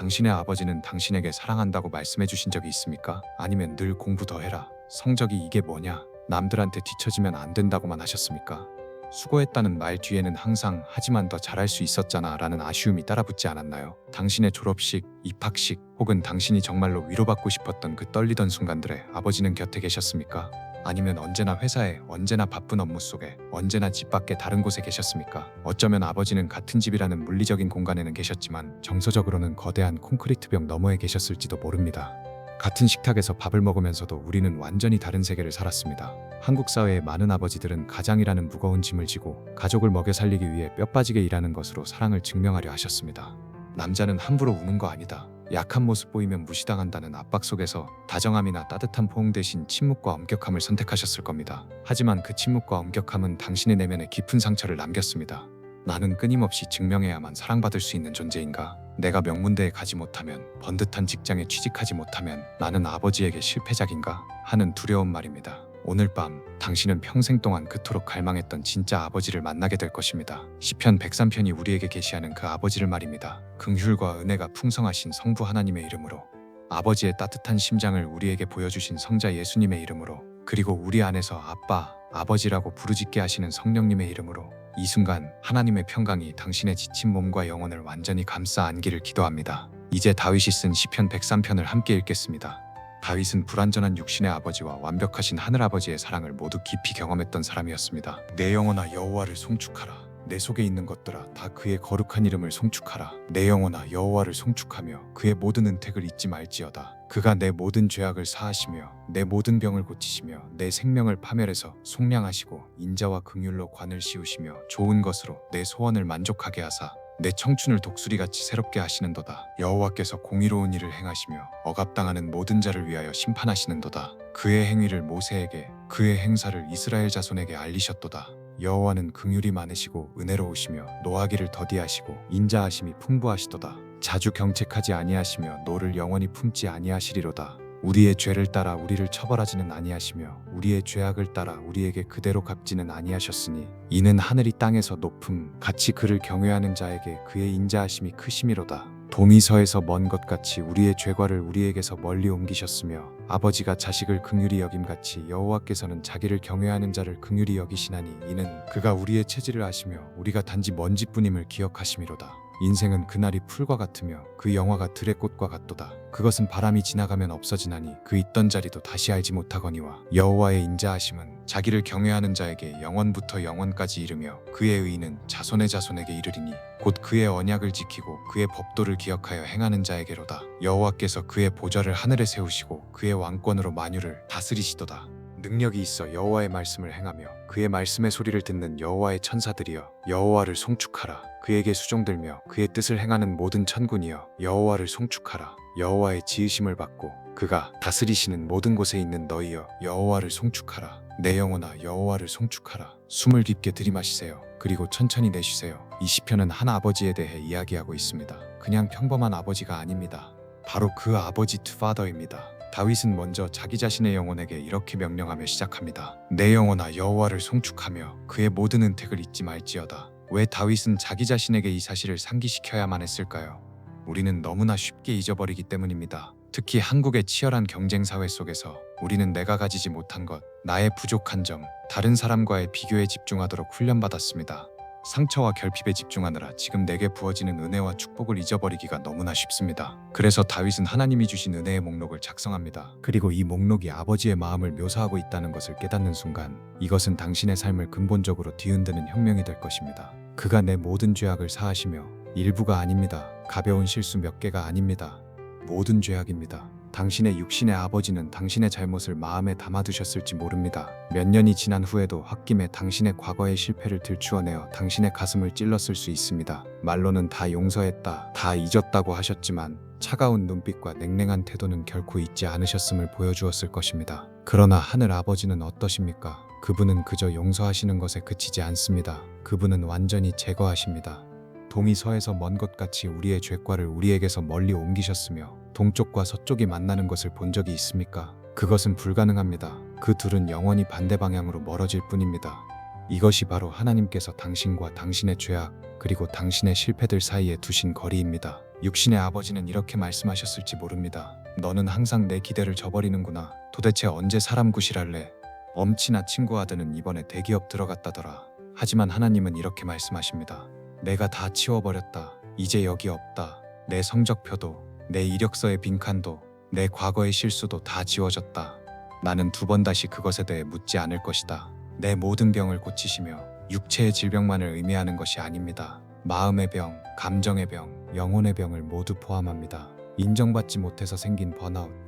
당신의 아버지는 당신에게 사랑한다고 말씀해 주신 적이 있습니까? 아니면 늘 공부 더 해라, 성적이 이게 뭐냐, 남들한테 뒤처지면 안 된다고만 하셨습니까? 수고했다는 말 뒤에는 항상 하지만 더 잘할 수 있었잖아 라는 아쉬움이 따라붙지 않았나요? 당신의 졸업식, 입학식 혹은 당신이 정말로 위로받고 싶었던 그 떨리던 순간들에 아버지는 곁에 계셨습니까? 아니면 언제나 회사에, 언제나 바쁜 업무 속에, 언제나 집 밖에 다른 곳에 계셨습니까? 어쩌면 아버지는 같은 집이라는 물리적인 공간에는 계셨지만 정서적으로는 거대한 콘크리트 벽 너머에 계셨을지도 모릅니다. 같은 식탁에서 밥을 먹으면서도 우리는 완전히 다른 세계를 살았습니다. 한국 사회의 많은 아버지들은 가장이라는 무거운 짐을 지고 가족을 먹여 살리기 위해 뼈 빠지게 일하는 것으로 사랑을 증명하려 하셨습니다. 남자는 함부로 우는 거 아니다, 약한 모습 보이면 무시당한다는 압박 속에서 다정함이나 따뜻한 포옹 대신 침묵과 엄격함을 선택하셨을 겁니다. 하지만 그 침묵과 엄격함은 당신의 내면에 깊은 상처를 남겼습니다. 나는 끊임없이 증명해야만 사랑받을 수 있는 존재인가? 내가 명문대에 가지 못하면, 번듯한 직장에 취직하지 못하면 나는 아버지에게 실패작인가? 하는 두려운 말입니다. 오늘 밤 당신은 평생 동안 그토록 갈망했던 진짜 아버지를 만나게 될 것입니다. 시편 103편이 우리에게 계시하는 그 아버지를 말입니다. 긍휼과 은혜가 풍성하신 성부 하나님의 이름으로, 아버지의 따뜻한 심장을 우리에게 보여주신 성자 예수님의 이름으로, 그리고 우리 안에서 아빠, 아버지라고 부르짖게 하시는 성령님의 이름으로 이 순간 하나님의 평강이 당신의 지친 몸과 영혼을 완전히 감싸 안기를 기도합니다. 이제 다윗이 쓴 시편 103편을 함께 읽겠습니다. 다윗은 불완전한 육신의 아버지와 완벽하신 하늘아버지의 사랑을 모두 깊이 경험했던 사람이었습니다. 내 영혼아 여호와를 송축하라. 내 속에 있는 것들아 다 그의 거룩한 이름을 송축하라. 내 영혼아 여호와를 송축하며 그의 모든 은택을 잊지 말지어다. 그가 내 모든 죄악을 사하시며 내 모든 병을 고치시며 내 생명을 파멸해서 속량하시고 인자와 긍휼로 관을 씌우시며 좋은 것으로 내 소원을 만족하게 하사 내 청춘을 독수리같이 새롭게 하시는도다. 여호와께서 공의로운 일을 행하시며 억압당하는 모든 자를 위하여 심판하시는도다. 그의 행위를 모세에게, 그의 행사를 이스라엘 자손에게 알리셨도다. 여호와는 긍휼이 많으시고 은혜로우시며 노하기를 더디하시고 인자하심이 풍부하시도다. 자주 경책하지 아니하시며 노를 영원히 품지 아니하시리로다. 우리의 죄를 따라 우리를 처벌하지는 아니하시며 우리의 죄악을 따라 우리에게 그대로 갚지는 아니하셨으니 이는 하늘이 땅에서 높음 같이 그를 경외하는 자에게 그의 인자하심이 크심이로다. 동이 서에서 먼 것 같이 우리의 죄과를 우리에게서 멀리 옮기셨으며 아버지가 자식을 긍휼히 여김같이 여호와께서는 자기를 경외하는 자를 긍휼히 여기시나니 이는 그가 우리의 체질을 아시며 우리가 단지 먼지뿐임을 기억하심이로다. 인생은 그날이 풀과 같으며 그 영화가 들의 꽃과 같도다. 그것은 바람이 지나가면 없어지나니 그 있던 자리도 다시 알지 못하거니와 여호와의 인자하심은 자기를 경외하는 자에게 영원부터 영원까지 이르며 그의 의는 자손의 자손에게 이르리니 곧 그의 언약을 지키고 그의 법도를 기억하여 행하는 자에게로다. 여호와께서 그의 보좌를 하늘에 세우시고 그의 왕권으로 만유를 다스리시도다. 능력이 있어 여호와의 말씀을 행하며 그의 말씀의 소리를 듣는 여호와의 천사들이여 여호와를 송축하라. 그에게 수종들며 그의 뜻을 행하는 모든 천군이여 여호와를 송축하라. 여호와의 지으심을 받고 그가 다스리시는 모든 곳에 있는 너희여 여호와를 송축하라. 내 영혼아 여호와를 송축하라. 숨을 깊게 들이마시세요. 그리고 천천히 내쉬세요. 이 시편은 한 아버지에 대해 이야기하고 있습니다. 그냥 평범한 아버지가 아닙니다. 바로 그 아버지 투파더입니다. 다윗은 먼저 자기 자신의 영혼에게 이렇게 명령하며 시작합니다. 내 영혼아 여호와를 송축하며 그의 모든 은택을 잊지 말지어다. 왜 다윗은 자기 자신에게 이 사실을 상기시켜야만 했을까요? 우리는 너무나 쉽게 잊어버리기 때문입니다. 특히 한국의 치열한 경쟁 사회 속에서 우리는 내가 가지지 못한 것, 나의 부족한 점, 다른 사람과의 비교에 집중하도록 훈련받았습니다. 상처와 결핍에 집중하느라 지금 내게 부어지는 은혜와 축복을 잊어버리기가 너무나 쉽습니다. 그래서 다윗은 하나님이 주신 은혜의 목록을 작성합니다. 그리고 이 목록이 아버지의 마음을 묘사하고 있다는 것을 깨닫는 순간 이것은 당신의 삶을 근본적으로 뒤흔드는 혁명이 될 것입니다. 그가 내 모든 죄악을 사하시며 일부가 아닙니다. 가벼운 실수 몇 개가 아닙니다. 모든 죄악입니다. 당신의 육신의 아버지는 당신의 잘못을 마음에 담아두셨을지 모릅니다. 몇 년이 지난 후에도 홧김에 당신의 과거의 실패를 들추어내어 당신의 가슴을 찔렀을 수 있습니다. 말로는 다 용서했다, 다 잊었다고 하셨지만 차가운 눈빛과 냉랭한 태도는 결코 잊지 않으셨음을 보여주었을 것입니다. 그러나 하늘 아버지는 어떠십니까? 그분은 그저 용서하시는 것에 그치지 않습니다. 그분은 완전히 제거하십니다. 동이 서에서 먼 것 같이 우리의 죄과를 우리에게서 멀리 옮기셨으며 동쪽과 서쪽이 만나는 것을 본 적이 있습니까? 그것은 불가능합니다. 그 둘은 영원히 반대 방향으로 멀어질 뿐입니다. 이것이 바로 하나님께서 당신과 당신의 죄악 그리고 당신의 실패들 사이에 두신 거리입니다. 육신의 아버지는 이렇게 말씀하셨을지 모릅니다. 너는 항상 내 기대를 저버리는구나. 도대체 언제 사람 구실할래? 엄친아 친구 아들은 이번에 대기업 들어갔다더라. 하지만 하나님은 이렇게 말씀하십니다. 내가 다 치워버렸다. 이제 여기 없다. 내 성적표도, 내 이력서의 빈칸도, 내 과거의 실수도 다 지워졌다. 나는 두 번 다시 그것에 대해 묻지 않을 것이다. 내 모든 병을 고치시며 육체의 질병만을 의미하는 것이 아닙니다. 마음의 병, 감정의 병, 영혼의 병을 모두 포함합니다. 인정받지 못해서 생긴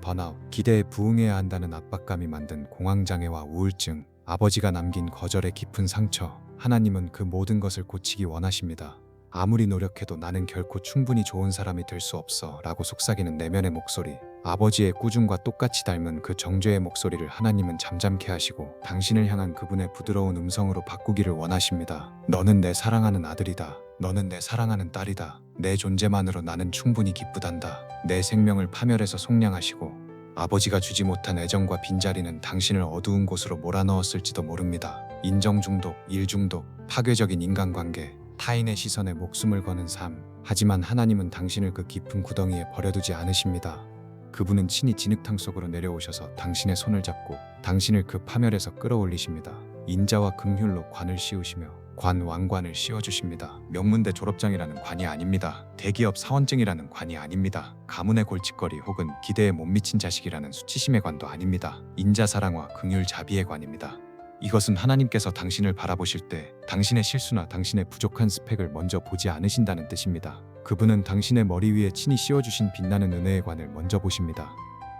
번아웃, 기대에 부응해야 한다는 압박감이 만든 공황장애와 우울증, 아버지가 남긴 거절의 깊은 상처, 하나님은 그 모든 것을 고치기 원하십니다. 아무리 노력해도 나는 결코 충분히 좋은 사람이 될 수 없어 라고 속삭이는 내면의 목소리, 아버지의 꾸중과 똑같이 닮은 그 정죄의 목소리를 하나님은 잠잠케 하시고 당신을 향한 그분의 부드러운 음성으로 바꾸기를 원하십니다. 너는 내 사랑하는 아들이다. 너는 내 사랑하는 딸이다. 내 존재만으로 나는 충분히 기쁘단다. 내 생명을 파멸해서 속량하시고 아버지가 주지 못한 애정과 빈자리는 당신을 어두운 곳으로 몰아넣었을지도 모릅니다. 인정 중독, 일 중독, 파괴적인 인간관계, 타인의 시선에 목숨을 거는 삶. 하지만 하나님은 당신을 그 깊은 구덩이에 버려두지 않으십니다. 그분은 친히 진흙탕 속으로 내려오셔서 당신의 손을 잡고 당신을 그 파멸에서 끌어올리십니다. 인자와 긍휼로 관을 씌우시며 왕관을 씌워주십니다. 명문대 졸업장이라는 관이 아닙니다. 대기업 사원증이라는 관이 아닙니다. 가문의 골칫거리 혹은 기대에 못 미친 자식이라는 수치심의 관도 아닙니다. 인자사랑과 긍휼 자비의 관입니다. 이것은 하나님께서 당신을 바라보실 때 당신의 실수나 당신의 부족한 스펙을 먼저 보지 않으신다는 뜻입니다. 그분은 당신의 머리 위에 친히 씌워주신 빛나는 은혜의 관을 먼저 보십니다.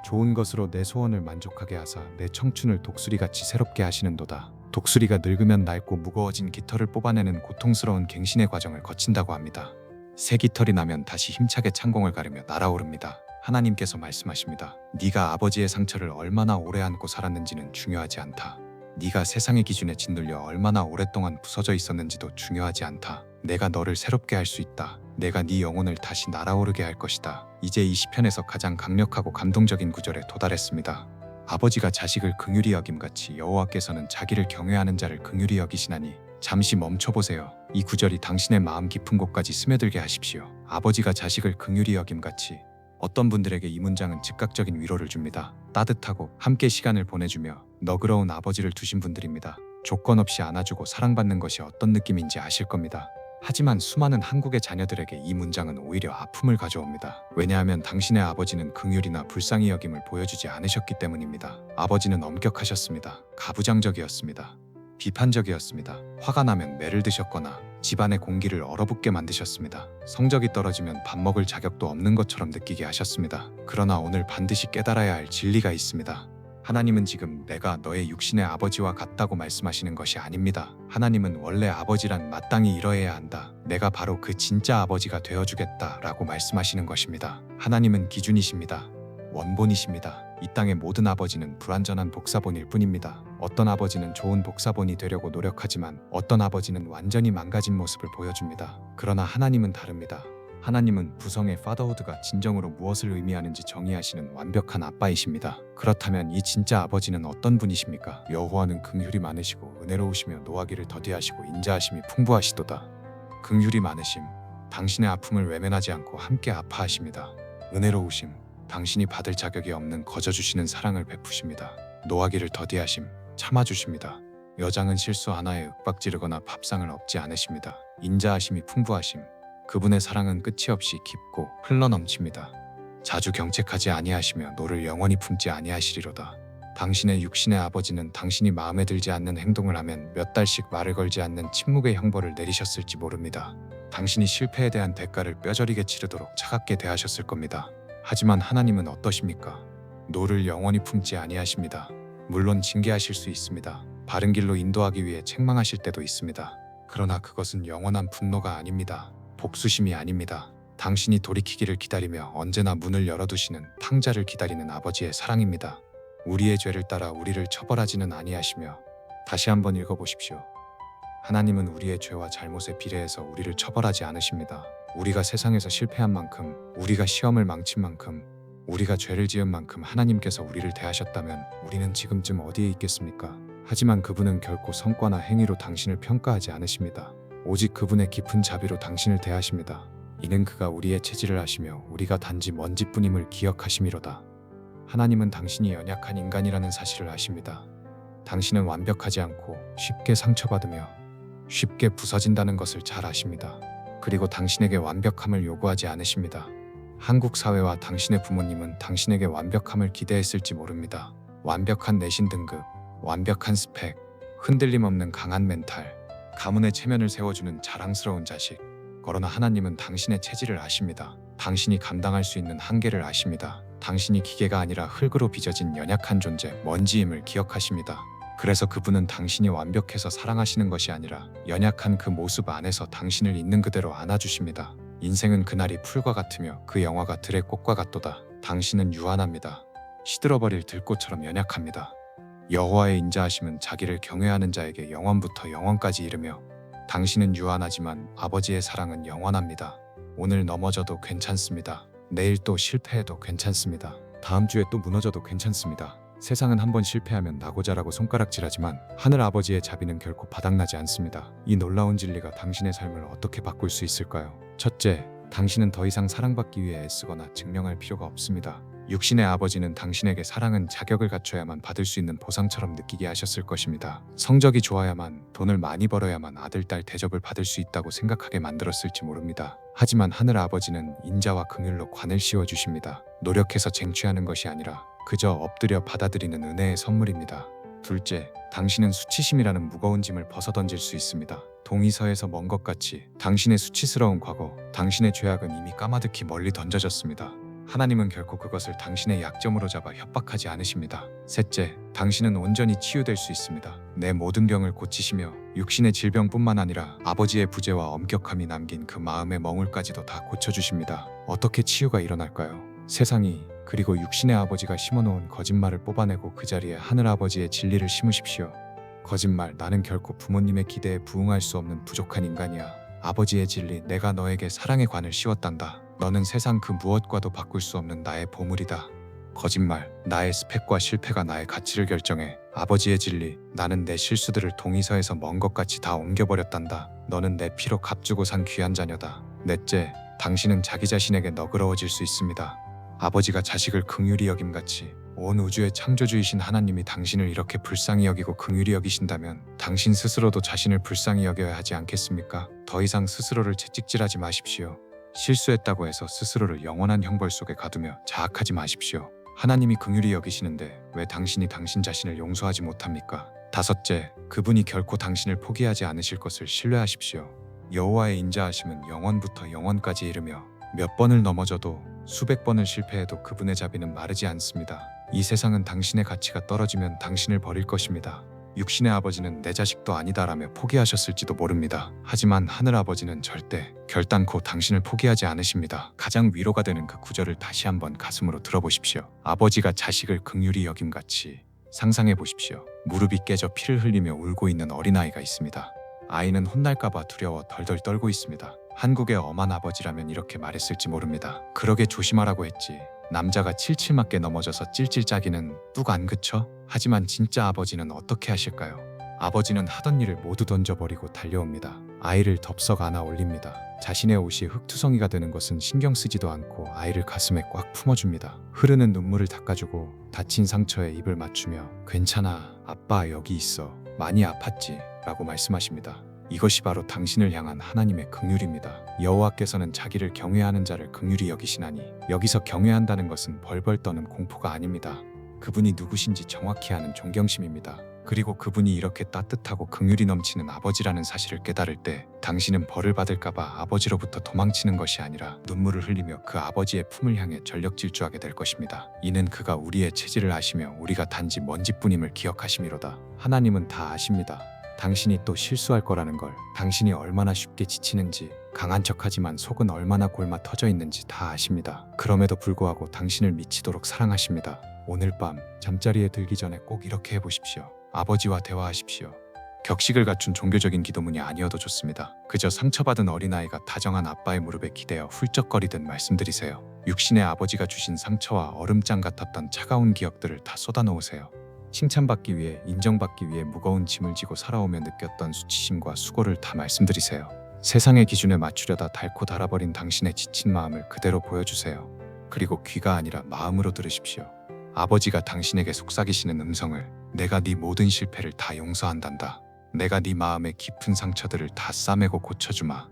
좋은 것으로 내 소원을 만족하게 하사 내 청춘을 독수리같이 새롭게 하시는도다. 독수리가 늙으면 낡고 무거워진 깃털을 뽑아내는 고통스러운 갱신의 과정을 거친다고 합니다. 새 깃털이 나면 다시 힘차게 창공을 가르며 날아오릅니다. 하나님께서 말씀하십니다. 네가 아버지의 상처를 얼마나 오래 안고 살았는지는 중요하지 않다. 네가 세상의 기준에 짓눌려 얼마나 오랫동안 부서져 있었는지도 중요하지 않다. 내가 너를 새롭게 할 수 있다. 내가 네 영혼을 다시 날아오르게 할 것이다. 이제 이 시편에서 가장 강력하고 감동적인 구절에 도달했습니다. 아버지가 자식을 긍휼히 여김같이 여호와께서는 자기를 경외하는 자를 긍휼히 여기시나니. 잠시 멈춰보세요. 이 구절이 당신의 마음 깊은 곳까지 스며들게 하십시오. 아버지가 자식을 긍휼히 여김같이. 어떤 분들에게 이 문장은 즉각적인 위로를 줍니다. 따뜻하고 함께 시간을 보내주며 너그러운 아버지를 두신 분들입니다. 조건 없이 안아주고 사랑받는 것이 어떤 느낌인지 아실 겁니다. 하지만 수많은 한국의 자녀들에게 이 문장은 오히려 아픔을 가져옵니다. 왜냐하면 당신의 아버지는 긍휼이나 불쌍히 여김을 보여주지 않으셨기 때문입니다. 아버지는 엄격하셨습니다. 가부장적이었습니다. 비판적이었습니다. 화가 나면 매를 드셨거나 집안의 공기를 얼어붙게 만드셨습니다. 성적이 떨어지면 밥 먹을 자격도 없는 것처럼 느끼게 하셨습니다. 그러나 오늘 반드시 깨달아야 할 진리가 있습니다. 하나님은 지금 내가 너의 육신의 아버지와 같다고 말씀하시는 것이 아닙니다. 하나님은 원래 아버지란 마땅히 이러해야 한다. 내가 바로 그 진짜 아버지가 되어주겠다 라고 말씀하시는 것입니다. 하나님은 기준이십니다. 원본이십니다. 이 땅의 모든 아버지는 불완전한 복사본일 뿐입니다. 어떤 아버지는 좋은 복사본이 되려고 노력하지만 어떤 아버지는 완전히 망가진 모습을 보여줍니다. 그러나 하나님은 다릅니다. 하나님은 부성의 파더후드가 진정으로 무엇을 의미하는지 정의하시는 완벽한 아빠이십니다. 그렇다면 이 진짜 아버지는 어떤 분이십니까? 여호와는 긍휼이 많으시고 은혜로우시며 노하기를 더디하시고 인자하심이 풍부하시도다. 긍휼이 많으심, 당신의 아픔을 외면하지 않고 함께 아파하십니다. 은혜로우심, 당신이 받을 자격이 없는 거저주시는 사랑을 베푸십니다. 노하기를 더디하심, 참아주십니다. 여장은 실수 하나에 윽박지르거나 밥상을 엎지 않으십니다. 인자하심이 풍부하심, 그분의 사랑은 끝이 없이 깊고 흘러넘칩니다. 자주 경책하지 아니하시며 노를 영원히 품지 아니하시리로다. 당신의 육신의 아버지는 당신이 마음에 들지 않는 행동을 하면 몇 달씩 말을 걸지 않는 침묵의 형벌을 내리셨을지 모릅니다. 당신이 실패에 대한 대가를 뼈저리게 치르도록 차갑게 대하셨을 겁니다. 하지만 하나님은 어떠십니까? 노를 영원히 품지 아니하십니다. 물론 징계하실 수 있습니다. 바른 길로 인도하기 위해 책망하실 때도 있습니다. 그러나 그것은 영원한 분노가 아닙니다. 복수심이 아닙니다. 당신이 돌이키기를 기다리며 언제나 문을 열어두시는 탕자를 기다리는 아버지의 사랑입니다. 우리의 죄를 따라 우리를 처벌하지는 아니하시며. 다시 한번 읽어보십시오. 하나님은 우리의 죄와 잘못에 비례해서 우리를 처벌하지 않으십니다. 우리가 세상에서 실패한 만큼, 우리가 시험을 망친 만큼, 우리가 죄를 지은 만큼 하나님께서 우리를 대하셨다면 우리는 지금쯤 어디에 있겠습니까? 하지만 그분은 결코 성과나 행위로 당신을 평가하지 않으십니다. 오직 그분의 깊은 자비로 당신을 대하십니다. 이는 그가 우리의 체질을 아시며 우리가 단지 먼지뿐임을 기억하심이로다. 하나님은 당신이 연약한 인간이라는 사실을 아십니다. 당신은 완벽하지 않고 쉽게 상처받으며 쉽게 부서진다는 것을 잘 아십니다. 그리고 당신에게 완벽함을 요구하지 않으십니다. 한국 사회와 당신의 부모님은 당신에게 완벽함을 기대했을지 모릅니다. 완벽한 내신 등급, 완벽한 스펙, 흔들림 없는 강한 멘탈, 가문의 체면을 세워주는 자랑스러운 자식. 그러나 하나님은 당신의 체질을 아십니다. 당신이 감당할 수 있는 한계를 아십니다. 당신이 기계가 아니라 흙으로 빚어진 연약한 존재, 먼지임을 기억하십니다. 그래서 그분은 당신이 완벽해서 사랑하시는 것이 아니라 연약한 그 모습 안에서 당신을 있는 그대로 안아주십니다. 인생은 그날이 풀과 같으며 그 영화가 들의 꽃과 같도다. 당신은 유한합니다. 시들어버릴 들꽃처럼 연약합니다. 여호와의 인자하심은 자기를 경외하는 자에게 영원부터 영원까지 이르며 당신은 유한하지만 아버지의 사랑은 영원합니다. 오늘 넘어져도 괜찮습니다. 내일 또 실패해도 괜찮습니다. 다음 주에 또 무너져도 괜찮습니다. 세상은 한번 실패하면 나고자라고 손가락질하지만 하늘 아버지의 자비는 결코 바닥나지 않습니다. 이 놀라운 진리가 당신의 삶을 어떻게 바꿀 수 있을까요? 첫째, 당신은 더 이상 사랑받기 위해 애쓰거나 증명할 필요가 없습니다. 육신의 아버지는 당신에게 사랑은 자격을 갖춰야만 받을 수 있는 보상처럼 느끼게 하셨을 것입니다. 성적이 좋아야만, 돈을 많이 벌어야만 아들, 딸 대접을 받을 수 있다고 생각하게 만들었을지 모릅니다. 하지만 하늘 아버지는 인자와 긍휼로 관을 씌워주십니다. 노력해서 쟁취하는 것이 아니라 그저 엎드려 받아들이는 은혜의 선물입니다. 둘째, 당신은 수치심이라는 무거운 짐을 벗어던질 수 있습니다. 동의서에서 먼 것 같이 당신의 수치스러운 과거, 당신의 죄악은 이미 까마득히 멀리 던져졌습니다. 하나님은 결코 그것을 당신의 약점으로 잡아 협박하지 않으십니다. 셋째, 당신은 온전히 치유될 수 있습니다. 내 모든 병을 고치시며 육신의 질병뿐만 아니라 아버지의 부재와 엄격함이 남긴 그 마음의 멍울까지도 다 고쳐주십니다. 어떻게 치유가 일어날까요? 세상이 그리고 육신의 아버지가 심어놓은 거짓말을 뽑아내고 그 자리에 하늘 아버지의 진리를 심으십시오. 거짓말, 나는 결코 부모님의 기대에 부응할 수 없는 부족한 인간이야. 아버지의 진리, 내가 너에게 사랑의 관을 씌웠단다. 너는 세상 그 무엇과도 바꿀 수 없는 나의 보물이다. 거짓말, 나의 스펙과 실패가 나의 가치를 결정해. 아버지의 진리, 나는 내 실수들을 동의서에서 먼 것 같이 다 옮겨버렸단다. 너는 내 피로 값주고 산 귀한 자녀다. 넷째, 당신은 자기 자신에게 너그러워질 수 있습니다. 아버지가 자식을 긍휼히 여김같이 온 우주의 창조주이신 하나님이 당신을 이렇게 불쌍히 여기고 긍휼히 여기신다면 당신 스스로도 자신을 불쌍히 여겨야 하지 않겠습니까? 더 이상 스스로를 채찍질하지 마십시오. 실수했다고 해서 스스로를 영원한 형벌 속에 가두며 자학하지 마십시오. 하나님이 긍휼히 여기시는데 왜 당신이 당신 자신을 용서하지 못합니까? 다섯째, 그분이 결코 당신을 포기하지 않으실 것을 신뢰하십시오. 여호와의 인자하심은 영원부터 영원까지 이르며 몇 번을 넘어져도 수백 번을 실패해도 그분의 자비는 마르지 않습니다. 이 세상은 당신의 가치가 떨어지면 당신을 버릴 것입니다. 육신의 아버지는 내 자식도 아니다라며 포기하셨을지도 모릅니다. 하지만 하늘 아버지는 절대 결단코 당신을 포기하지 않으십니다. 가장 위로가 되는 그 구절을 다시 한번 가슴으로 들어보십시오. 아버지가 자식을 긍휼히 여김같이 상상해 보십시오. 무릎이 깨져 피를 흘리며 울고 있는 어린아이가 있습니다. 아이는 혼날까봐 두려워 덜덜 떨고 있습니다. 한국의 엄한 아버지라면 이렇게 말했을지 모릅니다. 그러게 조심하라고 했지. 남자가 칠칠 맞게 넘어져서 찔찔 짜기는 뚝 안 그쳐? 하지만 진짜 아버지는 어떻게 하실까요? 아버지는 하던 일을 모두 던져버리고 달려옵니다. 아이를 덥석 안아 올립니다. 자신의 옷이 흙투성이가 되는 것은 신경 쓰지도 않고 아이를 가슴에 꽉 품어줍니다. 흐르는 눈물을 닦아주고 다친 상처에 입을 맞추며 괜찮아, 아빠 여기 있어. 많이 아팠지? 라고 말씀하십니다. 이것이 바로 당신을 향한 하나님의 긍휼입니다. 여호와께서는 자기를 경외하는 자를 긍휼히 여기시나니, 여기서 경외한다는 것은 벌벌 떠는 공포가 아닙니다. 그분이 누구신지 정확히 아는 존경심입니다. 그리고 그분이 이렇게 따뜻하고 긍휼이 넘치는 아버지라는 사실을 깨달을 때 당신은 벌을 받을까봐 아버지로부터 도망치는 것이 아니라 눈물을 흘리며 그 아버지의 품을 향해 전력 질주하게 될 것입니다. 이는 그가 우리의 체질을 아시며 우리가 단지 먼지뿐임을 기억하심이로다. 하나님은 다 아십니다. 당신이 또 실수할 거라는 걸, 당신이 얼마나 쉽게 지치는지, 강한 척하지만 속은 얼마나 골마 터져 있는지 다 아십니다. 그럼에도 불구하고 당신을 미치도록 사랑하십니다. 오늘 밤 잠자리에 들기 전에 꼭 이렇게 해보십시오. 아버지와 대화하십시오. 격식을 갖춘 종교적인 기도문이 아니어도 좋습니다. 그저 상처받은 어린아이가 다정한 아빠의 무릎에 기대어 훌쩍거리듯 말씀드리세요. 육신의 아버지가 주신 상처와 얼음장 같았던 차가운 기억들을 다 쏟아놓으세요. 칭찬받기 위해, 인정받기 위해 무거운 짐을 지고 살아오며 느꼈던 수치심과 수고를 다 말씀드리세요. 세상의 기준에 맞추려다 닳고 닳아버린 당신의 지친 마음을 그대로 보여주세요. 그리고 귀가 아니라 마음으로 들으십시오. 아버지가 당신에게 속삭이시는 음성을 내가 네 모든 실패를 다 용서한단다. 내가 네 마음의 깊은 상처들을 다 싸매고 고쳐주마.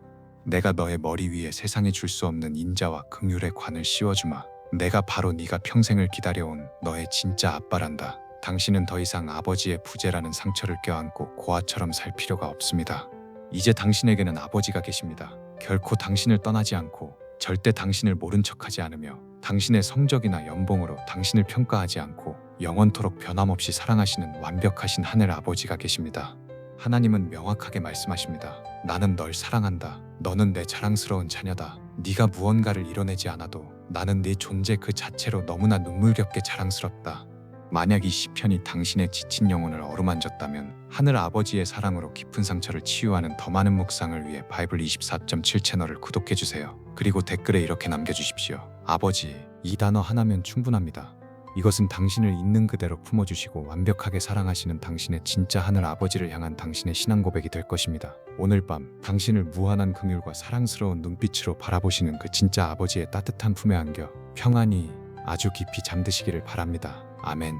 내가 너의 머리 위에 세상에 줄 수 없는 인자와 긍휼의 관을 씌워주마. 내가 바로 네가 평생을 기다려온 너의 진짜 아빠란다. 당신은 더 이상 아버지의 부재라는 상처를 껴안고 고아처럼 살 필요가 없습니다. 이제 당신에게는 아버지가 계십니다. 결코 당신을 떠나지 않고 절대 당신을 모른 척하지 않으며 당신의 성적이나 연봉으로 당신을 평가하지 않고 영원토록 변함없이 사랑하시는 완벽하신 하늘 아버지가 계십니다. 하나님은 명확하게 말씀하십니다. 나는 널 사랑한다. 너는 내 자랑스러운 자녀다. 네가 무언가를 이뤄내지 않아도 나는 네 존재 그 자체로 너무나 눈물겹게 자랑스럽다. 만약 이 시편이 당신의 지친 영혼을 어루만졌다면 하늘 아버지의 사랑으로 깊은 상처를 치유하는 더 많은 묵상을 위해 바이블 24.7 채널을 구독해주세요. 그리고 댓글에 이렇게 남겨주십시오. 아버지, 이 단어 하나면 충분합니다. 이것은 당신을 있는 그대로 품어주시고 완벽하게 사랑하시는 당신의 진짜 하늘 아버지를 향한 당신의 신앙 고백이 될 것입니다. 오늘 밤 당신을 무한한 긍휼과 사랑스러운 눈빛으로 바라보시는 그 진짜 아버지의 따뜻한 품에 안겨 평안히 아주 깊이 잠드시기를 바랍니다. 아멘.